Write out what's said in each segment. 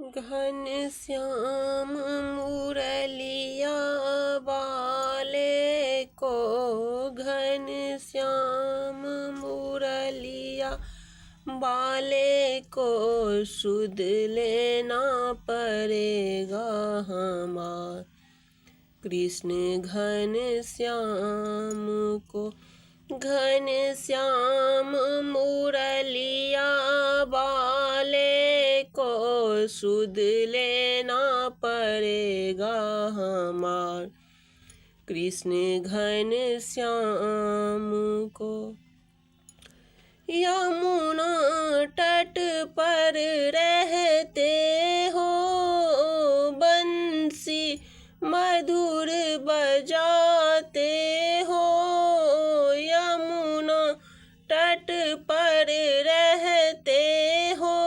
घन श्याम मुरलिया वाले को, घन श्याम मुरलिया वाले को सुध लेना पड़ेगा हमार। कृष्ण घन श्याम को, घन श्याम मुरलिया वाले को सुध लेना पड़ेगा हमार। कृष्ण घन श्याम को। यमुना तट पर रहते हो, बंसी मधुर बजाते हो। यमुना तट पर रहते हो,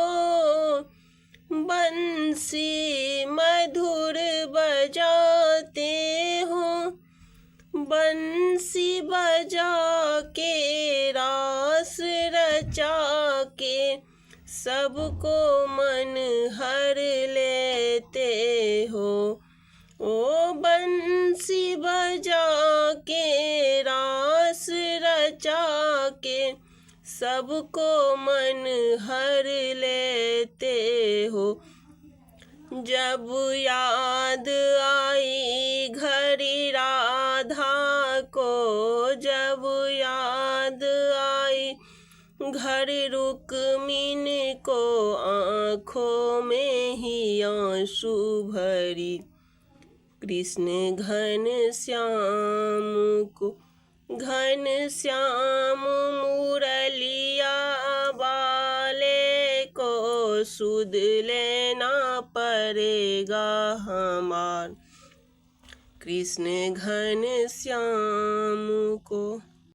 बंसी मधुर बजाते हो। बंसी बजा के रास रचा के सबको मन हर लेते हो। ओ बंसी बजा के रास रचा के सबको मन हर लेते हो। जब याद आई घड़ी राधा को, जब याद आई घर रुक्मिणी को, आँखों में ही आंसू भरी। कृष्ण घन श्याम को, घन श्याम मुरलिया वाले को सुध लेना पड़ेगा हमार। कृष्ण घन श्याम को।